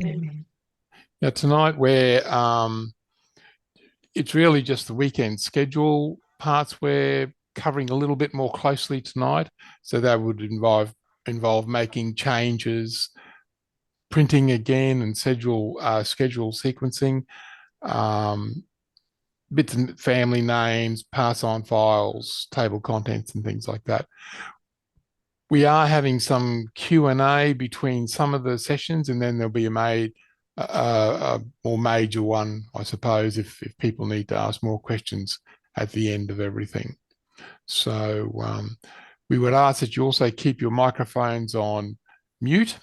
Amen. Now tonight it's really just the weekend schedule parts we're covering a little bit more closely tonight. So that would involve making changes, printing again, and schedule sequencing, um, bits and family names, pass on files, table contents, and things like that. We are having some Q&A between some of the sessions, and then there'll be a more major one, I suppose, if people need to ask more questions at the end of everything. So we would ask that you also keep your microphones on mute.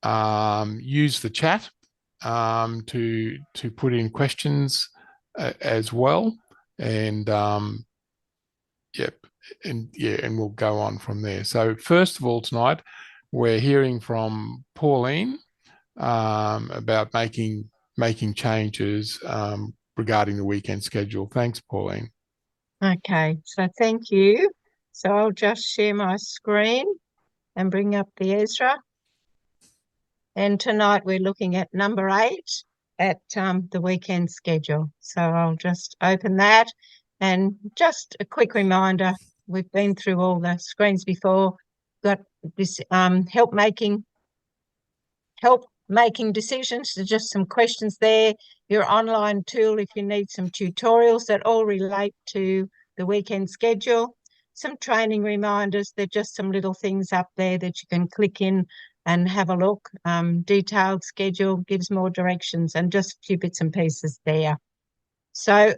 Use the chat to put in questions as well, and yep, and we'll go on from there. So first of all, tonight we're hearing from Pauline about making changes regarding the weekend schedule. Thanks, Pauline. Okay, so thank you. So I'll just share my screen and bring up the Ezra. And tonight we're looking at number 8 at the weekend schedule. So I'll just open that. And just a quick reminder, we've been through all the screens before, got this help making decisions. So just some questions there. Your online tool if you need some tutorials that all relate to the weekend schedule. Some training reminders. They're just some little things up there that you can click in and have a look. Detailed schedule gives more directions, and just a few bits and pieces there. So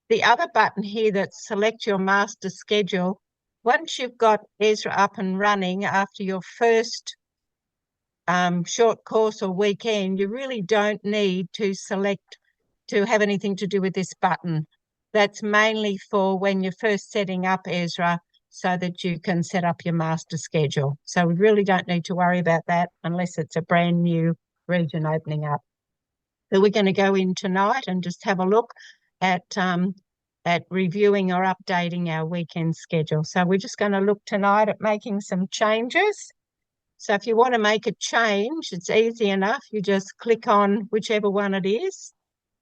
the other button here that select your master schedule, once you've got Ezra up and running after your first short course or weekend, you really don't need to select to have anything to do with this button. That's mainly for when you're first setting up Ezra, so that you can set up your master schedule. So we really don't need to worry about that unless it's a brand new region opening up. So we're going to go in tonight and just have a look at reviewing or updating our weekend schedule. So we're just going to look tonight at making some changes. So if you want to make a change, it's easy enough. You just click on whichever one it is.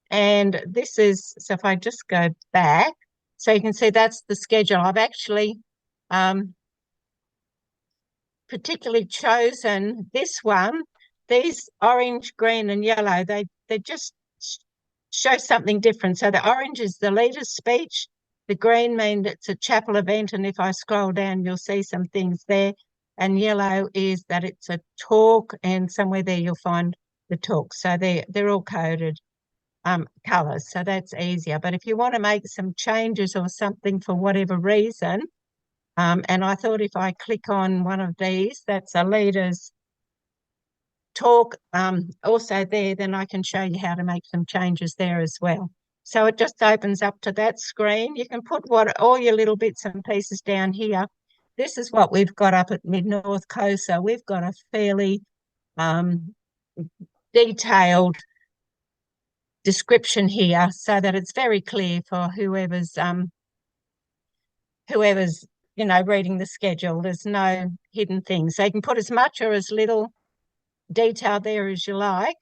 And this is, so if I just go back, so you can see that's the schedule. I've actually particularly chosen this one. These orange, green and yellow, they just show something different. So the orange is the leader's speech. The green means it's a chapel event. And if I scroll down, you'll see some things there. And yellow is that it's a talk, and somewhere there you'll find the talk. So they're all coded colours, so that's easier. But if you want to make some changes or something for whatever reason, and I thought if I click on one of these, that's a leader's talk, also there, then I can show you how to make some changes there as well. So it just opens up to that screen. You can put all your little bits and pieces down here. This is what we've got up at Mid-North Coast. So we've got a fairly detailed description here, so that it's very clear for whoever's reading the schedule. There's no hidden things. So you can put as much or as little detail there as you like.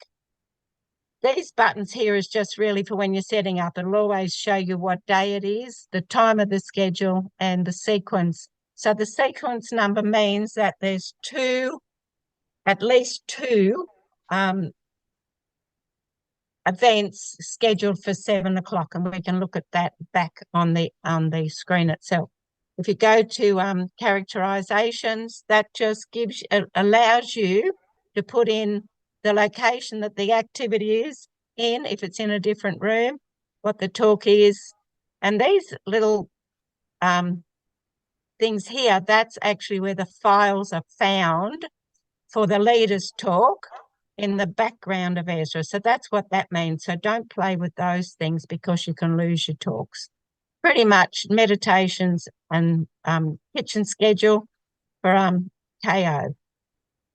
These buttons here is just really for when you're setting up. It'll always show you what day it is, the time of the schedule, and the sequence. So the sequence number means that there's at least two events scheduled for 7 o'clock, and we can look at that back on the screen itself. If you go to characterizations, that just allows you to put in the location that the activity is in, if it's in a different room, what the talk is. And these little things here, that's actually where the files are found for the leader's talk in the background of Ezra. So that's what that means. So don't play with those things, because you can lose your talks. Pretty much meditations and kitchen schedule for KO.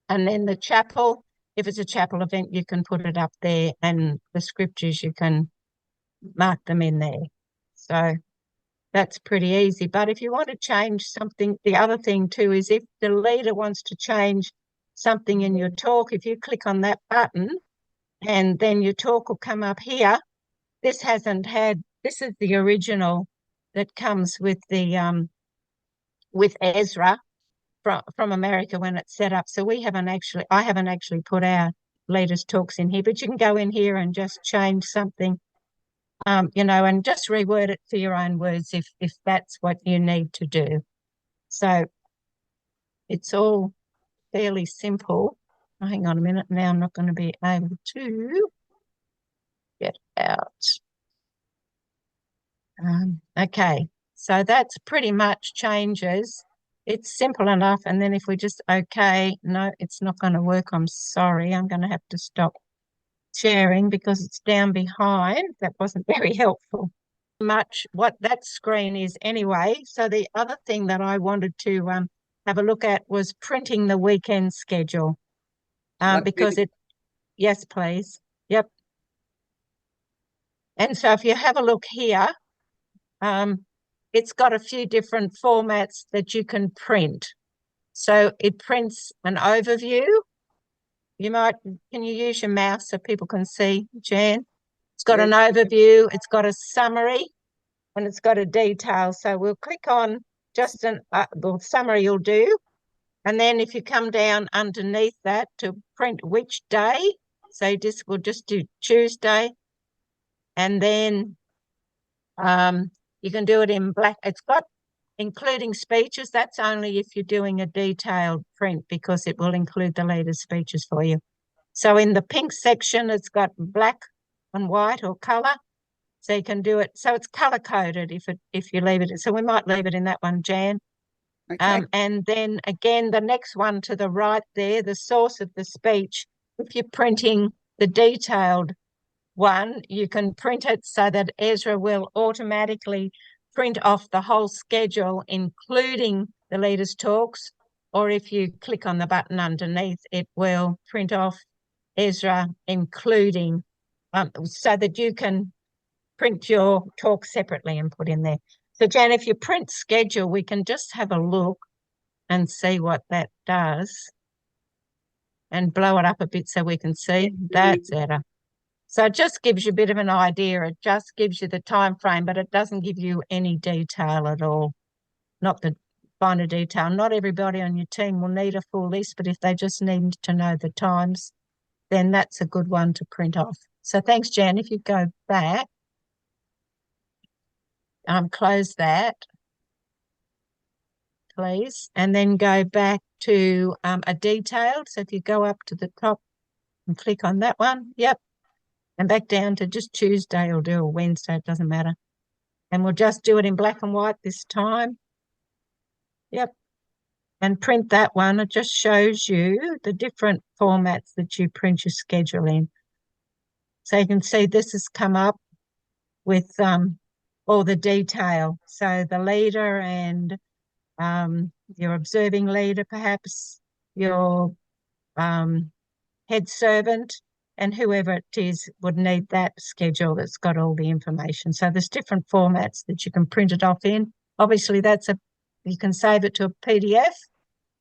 And then the chapel, if it's a chapel event, you can put it up there, and the scriptures, you can mark them in there. So that's pretty easy. But if you want to change something, the other thing too is if the leader wants to change something in your talk, if you click on that button, and then your talk will come up here. This is the original that comes with the with Ezra from America when it's set up. So I haven't actually put our latest talks in here, but you can go in here and just change something, and just reword it for your own words if that's what you need to do. So it's all fairly simple. Oh, hang on a minute. Now I'm not going to be able to get out. Okay, so that's pretty much changes. It's simple enough. And then if we just, okay, no, it's not going to work. I'm sorry. I'm going to have to stop sharing because it's down behind. That wasn't very helpful. Much what that screen is anyway. So the other thing that I wanted to have a look at was printing the weekend schedule. Because yes, please. Yep. And so if you have a look here, it's got a few different formats that you can print. So it prints an overview. Can you use your mouse so people can see, Jan? It's got an overview, it's got a summary, and it's got a detail. So we'll click on just the summary you'll do. And then if you come down underneath that to print which day, so we'll just do Tuesday. And then you can do it in black. It's got including speeches. That's only if you're doing a detailed print because it will include the latest speeches for you. So in the pink section, it's got black and white or color. So you can do it. So it's color coded if you leave it. So we might leave it in that one, Jan. Okay. And then again, the next one to the right there, the source of the speech. If you're printing the detailed one, you can print it so that Ezra will automatically print off the whole schedule, including the leaders' talks. Or if you click on the button underneath, it will print off Ezra, including, so that you can print your talk separately and put in there. So, Jan, if you print schedule, we can just have a look and see what that does and blow it up a bit so we can see. That's better. So it just gives you a bit of an idea. It just gives you the time frame, but it doesn't give you any detail at all. Not the finer detail. Not everybody on your team will need a full list, but if they just need to know the times, then that's a good one to print off. So thanks, Jan. If you go back, close that, please, and then go back to a detailed. So if you go up to the top and click on that one, yep, and back down to just Tuesday or do a Wednesday, it doesn't matter. And we'll just do it in black and white this time. Yep. And print that one. It just shows you the different formats that you print your schedule in. So you can see this has come up with all the detail. So the leader and your observing leader, perhaps your head servant, and whoever it is would need that schedule that's got all the information. So there's different formats that you can print it off in. Obviously, you can save it to a PDF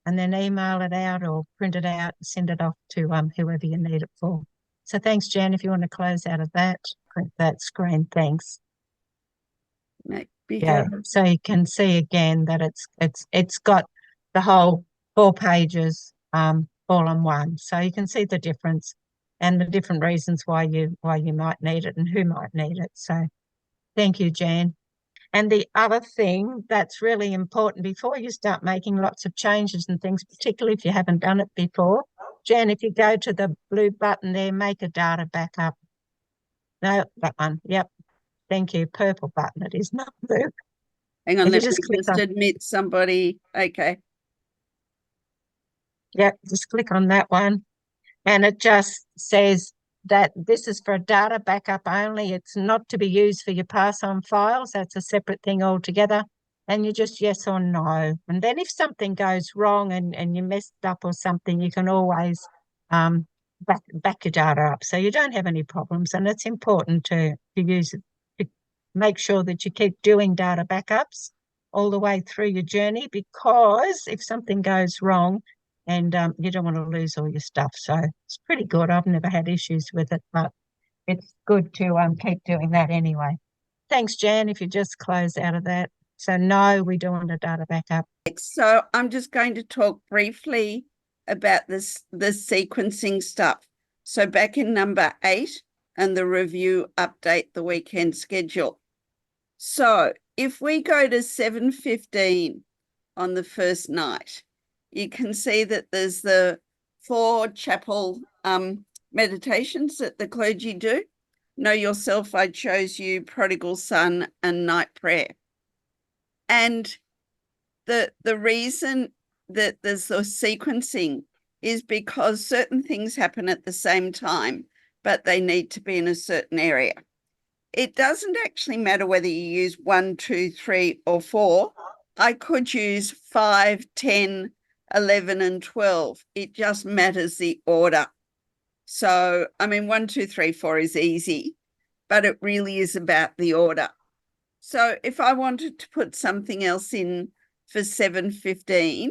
and then email it out or print it out and send it off to whoever you need it for. So thanks, Jan. If you want to close out of that, print that screen. Thanks. Yeah. So you can see again that it's got the whole 4 pages all on one. So you can see the difference and the different reasons why you might need it and who might need it. So thank you, Jan. And the other thing that's really important before you start making lots of changes and things, particularly if you haven't done it before, Jan, if you go to the blue button there, make a data backup. No, that one. Yep. Thank you. Purple button. It is not blue. Hang on, let me just admit somebody. Okay. Yep, just click on that one. And it just says that this is for data backup only. It's not to be used for your pass-on files. That's a separate thing altogether. And you just yes or no. And then if something goes wrong and you messed up or something, you can always back your data up. So you don't have any problems. And it's important to use it, to make sure that you keep doing data backups all the way through your journey, because if something goes wrong, and you don't want to lose all your stuff. So it's pretty good. I've never had issues with it, but it's good to keep doing that anyway. Thanks, Jan, if you just close out of that. So no, we don't want a data backup. So I'm just going to talk briefly about the sequencing stuff. So back in number 8 and the review update the weekend schedule. So if we go to 7:15 on the first night, you can see that there's the 4 chapel meditations that the clergy do. Know Yourself, I Chose You, Prodigal Son, and Night Prayer. And the reason that there's the sequencing is because certain things happen at the same time, but they need to be in a certain area. It doesn't actually matter whether you use 1, 2, 3, or 4. I could use 5, 10, 11, and 12. It just matters the order. So, I mean, 1, 2, 3, 4 is easy, but it really is about the order. So if I wanted to put something else in for 7:15,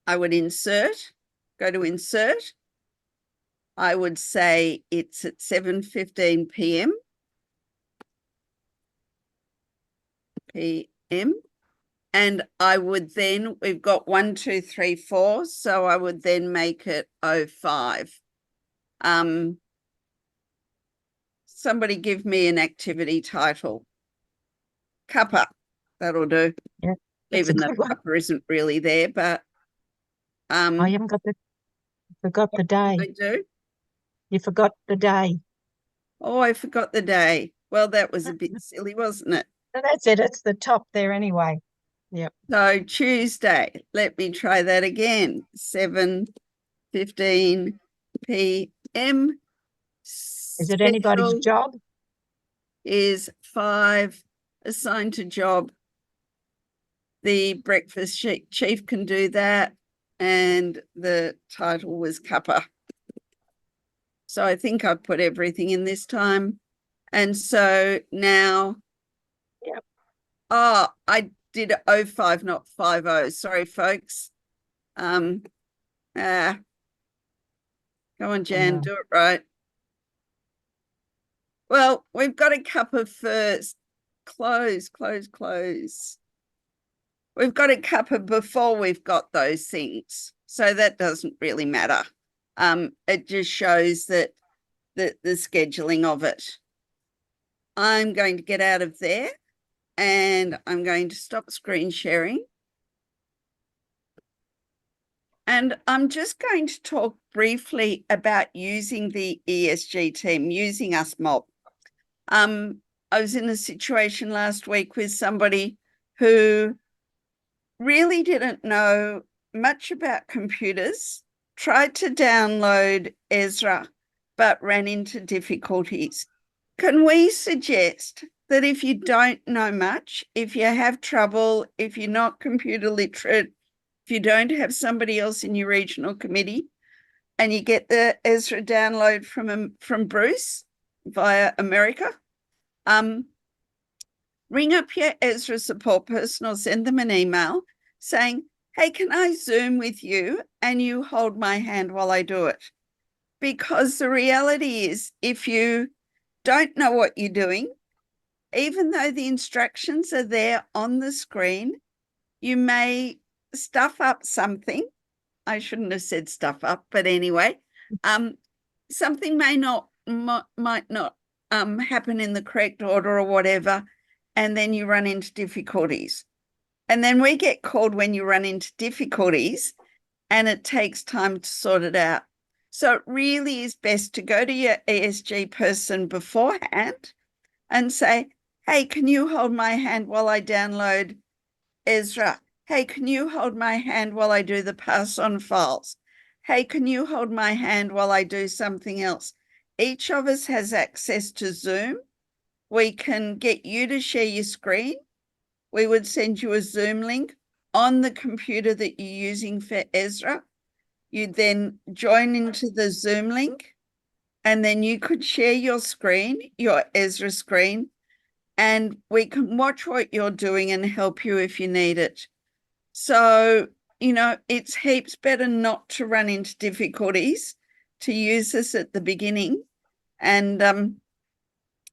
I would go to insert. I would say it's at 7:15 p.m. And I would then, we've got 1, 2, 3, 4. So I would then make it 05. Somebody give me an activity title. Cuppa, that'll do. Yeah, even though cuppa isn't really there, but I haven't forgot the day. I do. You forgot the day. Oh, I forgot the day. Well, that was a bit silly, wasn't it? So that's it. It's the top there anyway. Yep. So Tuesday, let me try that again. 7:15 p.m. Is it anybody's job? Is 5 assigned to job. The breakfast chief can do that. And the title was Cuppa. So I think I put everything in this time. And so now, yep. Oh, I did 05, not 50. Sorry, folks. Go on, Jan, do it right. Well, we've got a cuppa first. Close. We've got a cuppa before we've got those things. So that doesn't really matter. It just shows that the scheduling of it. I'm going to get out of there and I'm going to stop screen sharing. And I'm just going to talk briefly about using the ESG team, using us mob. I was in a situation last week with somebody who really didn't know much about computers, tried to download Ezra, but ran into difficulties. Can we suggest that if you don't know much, if you have trouble, if you're not computer literate, if you don't have somebody else in your regional committee, and you get the Ezra download from Bruce via America, ring up your Ezra support person or send them an email saying, hey, can I Zoom with you and you hold my hand while I do it? Because the reality is, if you don't know what you're doing, even though the instructions are there on the screen, you may stuff up something. I shouldn't have said stuff up, but anyway, something might not happen in the correct order or whatever, and then you run into difficulties. And then we get called when you run into difficulties, and it takes time to sort it out. So it really is best to go to your ESG person beforehand and say, hey, can you hold my hand while I download Ezra? Hey, can you hold my hand while I do the pass on files? Hey, can you hold my hand while I do something else? Each of us has access to Zoom. We can get you to share your screen. We would send you a Zoom link on the computer that you're using for Ezra. You then join into the Zoom link, and then you could share your screen, your Ezra screen, and we can watch what you're doing and help you if you need it. So you know, it's heaps better not to run into difficulties, to use this at the beginning. And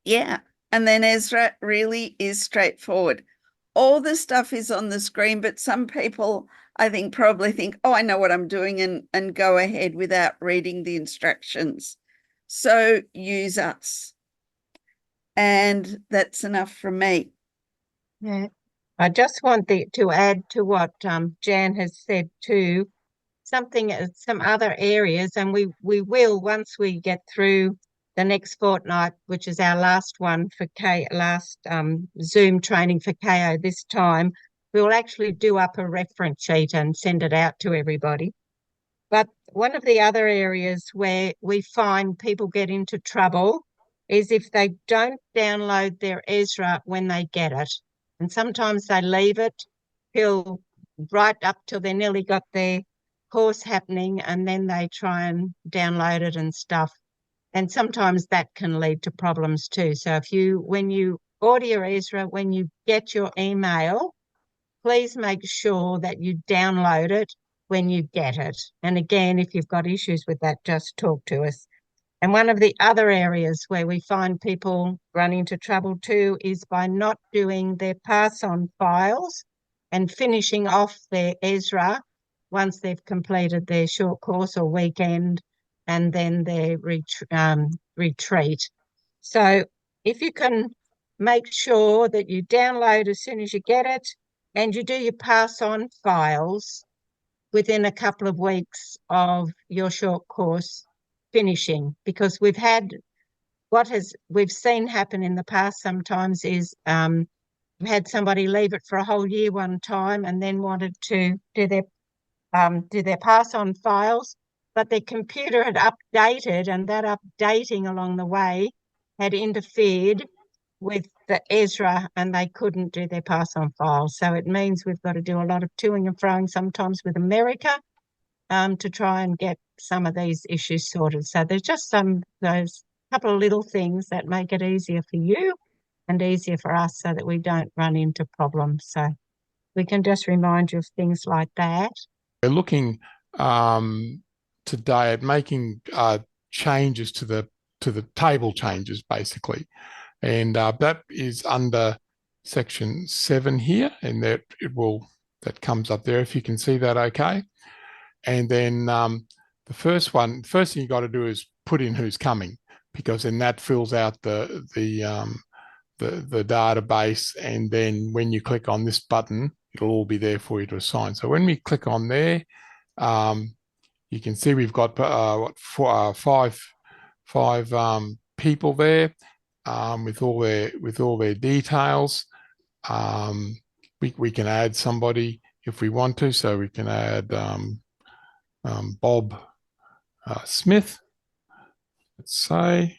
yeah, and then Ezra really is straightforward. All the stuff is on the screen, but some people, I think, probably think, oh, I know what I'm doing, and go ahead without reading the instructions. So use us. And that's enough from me. Yeah. I just want to add to what Jan has said too, some other areas, and we will, once we get through the next fortnight, which is our last one for last Zoom training for KO this time, we will actually do up a reference sheet and send it out to everybody. But one of the other areas where we find people get into trouble is if they don't download their Ezra when they get it. And sometimes they leave it till right up till they nearly got their course happening, and then they try and download it and stuff. And sometimes that can lead to problems too. So when you order your Ezra, when you get your email, please make sure that you download it when you get it. And again, if you've got issues with that, just talk to us. And one of the other areas where we find people run into trouble too is by not doing their pass-on files and finishing off their Ezra once they've completed their short course or weekend and then their retreat. So if you can make sure that you download as soon as you get it and you do your pass-on files within a couple of weeks of your short course finishing, because we've seen happen in the past sometimes is we've had somebody leave it for a whole year one time and then wanted to do their pass-on files, but their computer had updated, and that updating along the way had interfered with the Ezra, and they couldn't do their pass-on files. So it means we've got to do a lot of toing and froing sometimes with America to try and get some of these issues sorted. So there's just those couple of little things that make it easier for you and easier for us so that we don't run into problems. So we can just remind you of things like that. We're looking today at making changes to the table changes, basically. And that is under section 7 here, and that comes up there if you can see that okay. And then the first thing you got to do is put in who's coming, because then that fills out the database, and then when you click on this button, it'll all be there for you to assign. So when we click on there, you can see we've got five people there with all their details. We can add somebody if we want to, so we can add Bob Smith, let's say,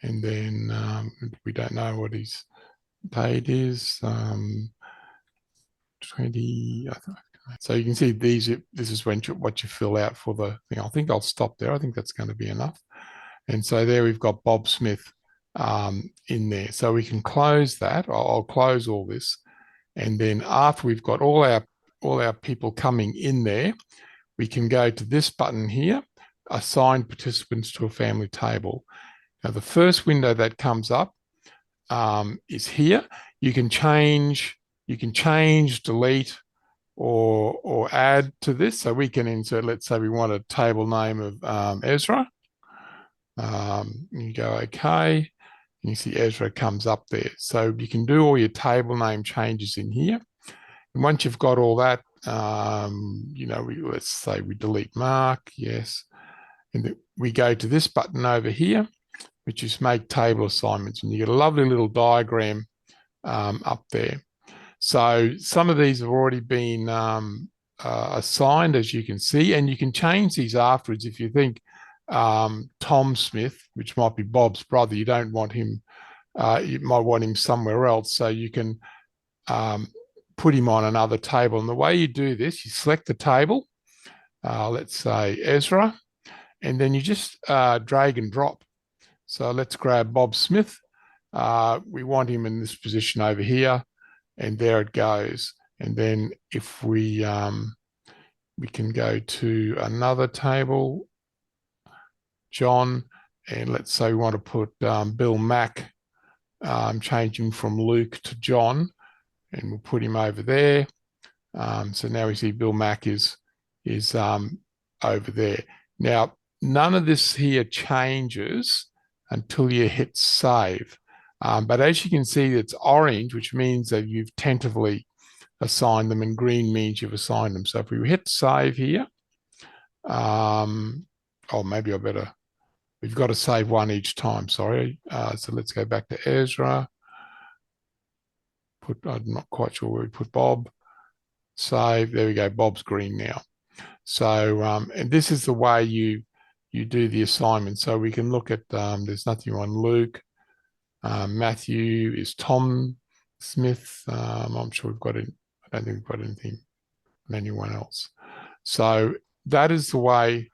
and then we don't know what his date is, 20, I think. So you can see this is what you fill out for the thing. I think I'll stop there. I think that's going to be enough. And so there we've got Bob Smith in there. So we can close that. I'll close all this. And then after we've got all our people coming in there, we can go to this button here, assign participants to a family table. Now the first window that comes up is here. You can change, delete, or add to this. So we can insert, let's say we want a table name of Ezra. You go okay, and you see Ezra comes up there. So you can do all your table name changes in here. And once you've got all that, let's say we delete Mark, yes. And we go to this button over here, which is make table assignments. And you get a lovely little diagram up there. So some of these have already been assigned, as you can see, and you can change these afterwards if you think Tom Smith, which might be Bob's brother, you don't want him, you might want him somewhere else. So you can put him on another table. And the way you do this, you select the table, let's say Ezra, and then you just drag and drop. So let's grab Bob Smith. We want him in this position over here, and there it goes. And then if we can go to another table, John, and let's say we want to put Bill Mack, changing from Luke to John, and we'll put him over there. So now we see Bill Mack is over there. Now, none of this here changes until you hit save. But as you can see, it's orange, which means that you've tentatively assigned them, and green means you've assigned them. So if we hit save here, maybe I better, we've got to save one each time, sorry. So let's go back to Ezra. I'm not quite sure where we put Bob. Save, there we go, Bob's green now. So, and this is the way you do the assignment. So we can look at, there's nothing on Luke. Matthew is Tom Smith. I'm sure we've got it. I don't think we've got anything on anyone else. So that is the way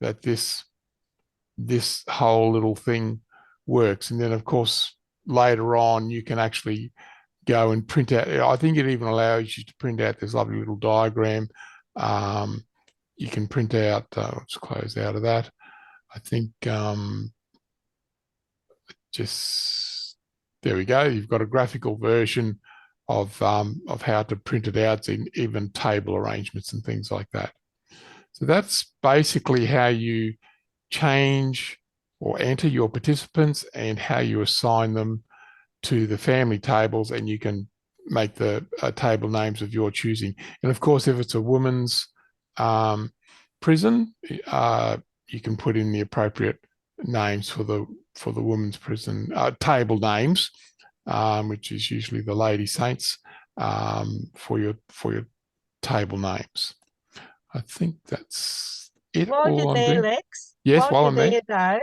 that this whole little thing works. And then of course, later on, you can actually go and print out. I think it even allows you to print out this lovely little diagram. You can print out, let's close out of that. I think just, there we go. You've got a graphical version of how to print it out, in even table arrangements and things like that. So that's basically how you change or enter your participants and how you assign them to the family tables, and you can make the table names of your choosing. And of course, if it's a woman's prison, you can put in the appropriate names for the women's prison table names, which is usually the Lady Saints, for your table names. I think that's it. While you're there, Lex. Yes, while I'm there. Though,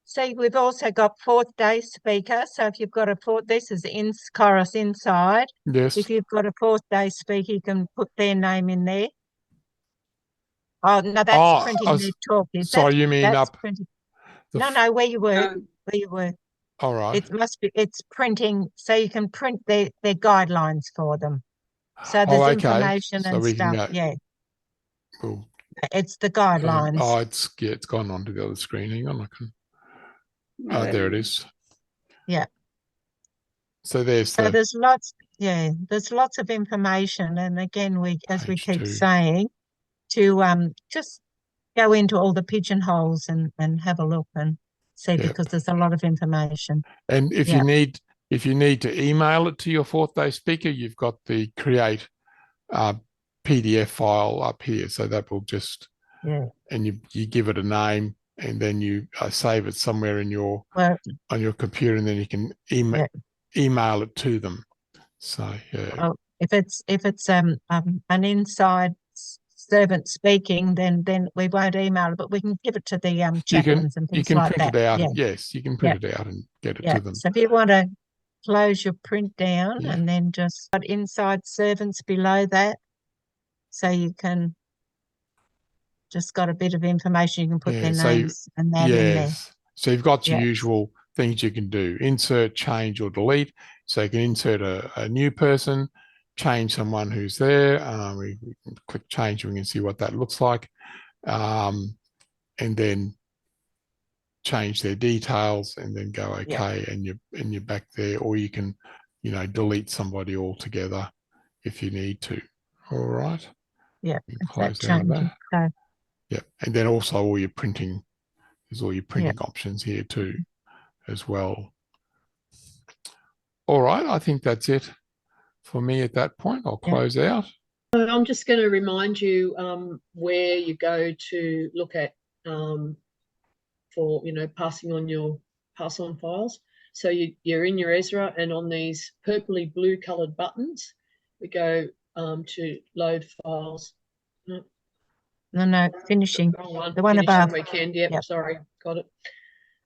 so we've also got fourth day speaker. So if you've got a this is in Kairos inside. Yes. If you've got a fourth day speaker, you can put their name in there. Oh no, that's printing their talk. Sorry, you mean up? No, where you were. Where you were. All right. It's printing, so you can print their guidelines for them. So there's information and stuff. Yeah. Cool. It's the guidelines. It's gone on to the other screen. Hang on, there it is. Yeah. So there's lots. Yeah, there's lots of information, and again, as we keep saying, to just go into all the pigeonholes and have a look and see, because there's a lot of information. And if you need to email it to your fourth day speaker, you've got the create PDF file up here, so that will just and you give it a name, and then you save it somewhere in your on your computer, and then you can email it to them. So well, if it's an inside servant speaking, then we won't email it, but we can give it to the chaplains and things like that. You can print it out. Yes, you can print it out and get it to them. So if you want to close your print down and then just put inside servants below that, so you can just got a bit of information. You can put their names and that in there. So you've got your usual things you can do: insert, change, or delete. So you can insert a new person, change someone who's there. We can click change, and we can see what that looks like, and then change their details, and then go okay, and you're back there. Or you can, delete somebody altogether if you need to. All right. Yeah. Close out of that. And then also all your printing. There's all your printing options here too, as well. All right. I think that's it for me at that point. I'll close out. I'm just going to remind you where you go to look at for passing on your pass on files. So you're in your Ezra, and on these purpley blue coloured buttons, we go to load files. No, finishing. Wrong one. The one finishing above. Weekend. Yep. Sorry, got it.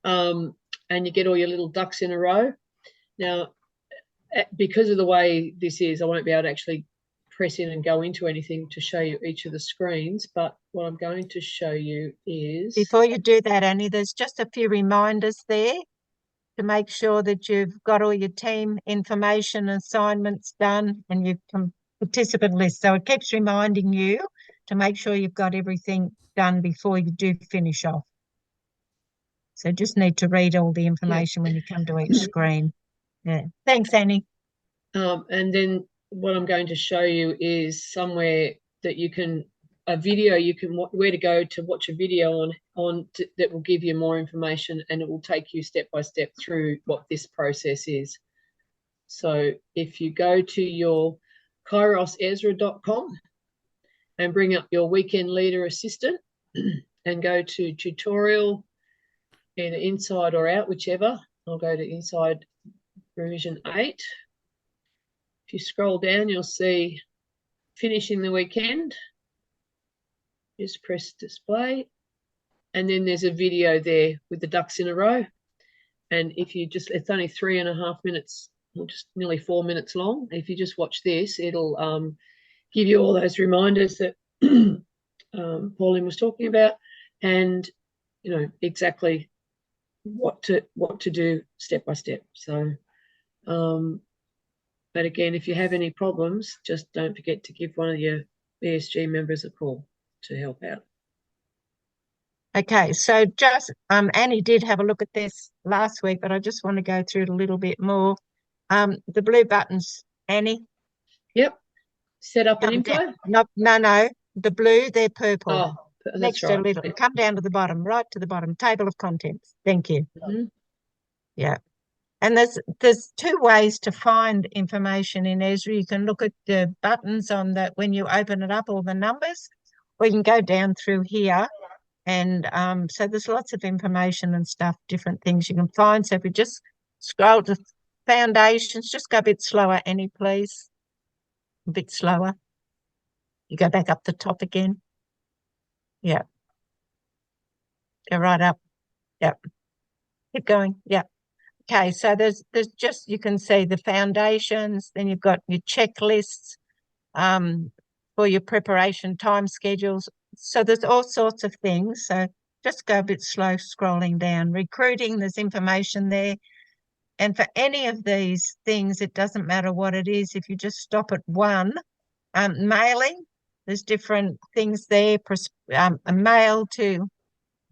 And you get all your little ducks in a row. Now, because of the way this is, I won't be able to actually press in and go into anything to show you each of the screens, but what I'm going to show you is... Before you do that, Annie, there's just a few reminders there to make sure that you've got all your team information assignments done, and you've participant list. So it keeps reminding you to make sure you've got everything done before you do finish off. So just need to read all the information when you come to each screen. Yeah. Thanks, Annie. And then what I'm going to show you is somewhere that you can, a video you can, where to go to watch a video that will give you more information, and it will take you step by step through what this process is. So if you go to your kairosezra.com and bring up your Weekend Leader Assistant and go to tutorial, either inside or out, whichever. I'll go to inside revision 8. If you scroll down, you'll see finishing the weekend. Just press display. And then there's a video there with the ducks in a row. And if you just, it's only 3.5 minutes, or just nearly 4 minutes long. If you just watch this, it'll give you all those reminders that Pauline was talking about, and exactly what to do step by step. So but again, if you have any problems, just don't forget to give one of your BSG members a call to help out. Okay, so just Annie did have a look at this last week, but I just want to go through it a little bit more. The blue buttons, Annie. Yep. Set up an Come info. down. No. The blue, they're purple. Oh, that's Next right. to a little. Come down to the bottom, right to the bottom. Table of contents. Thank you. Yeah. And there's 2 ways to find information in Ezra. You can look at the buttons on that when you open it up, all the numbers, or you can go down through here. And so there's lots of information and stuff, different things you can find. So if you just scroll to foundations, just go a bit slower, Annie, please. A bit slower. You go back up the top again. Yeah. Go right up. Yep. Keep going. Yep. Okay, so there's just, you can see the foundations, then you've got your checklists for your preparation time schedules. So there's all sorts of things. So just go a bit slow scrolling down. Recruiting, there's information there. And for any of these things, it doesn't matter what it is. If you just stop at one, mailing, there's different things there. A mail to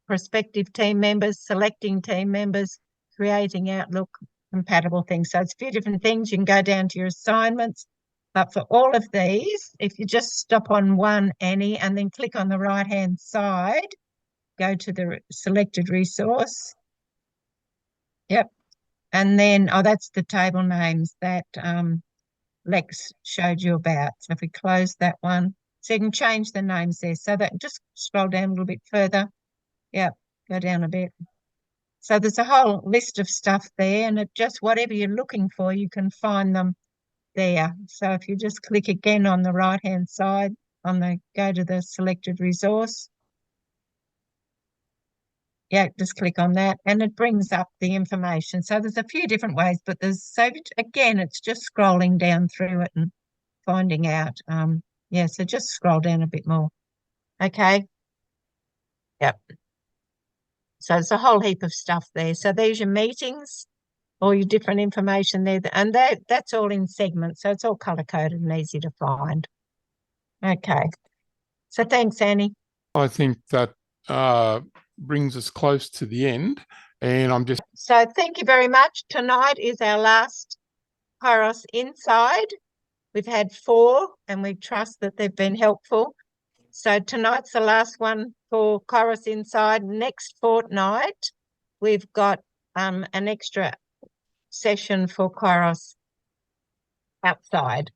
prospective team members, selecting team members, creating Outlook compatible things. So it's a few different things. You can go down to your assignments. But for all of these, if you just stop on one, Annie, and then click on the right-hand side, go to the selected resource. Yep. And then, that's the table names that Lex showed you about. So if we close that one, so you can change the names there. So that, just scroll down a little bit further. Yep, go down a bit. So there's a whole list of stuff there, and it just, whatever you're looking for, you can find them there. So if you just click again on the right-hand side, go to the selected resource. Yeah, just click on that, and it brings up the information. So there's a few different ways, but again, it's just scrolling down through it and finding out. Yeah, so just scroll down a bit more. Okay. Yep. So it's a whole heap of stuff there. So there's your meetings, all your different information there, and that's all in segments. So it's all color-coded and easy to find. Okay. So thanks, Annie. I think that brings us close to the end, and So thank you very much. Tonight is our last Kairos Inside. We've had 4, and we trust that they've been helpful. So tonight's the last one for Kairos Inside. Next fortnight, we've got an extra session for Kairos Outside.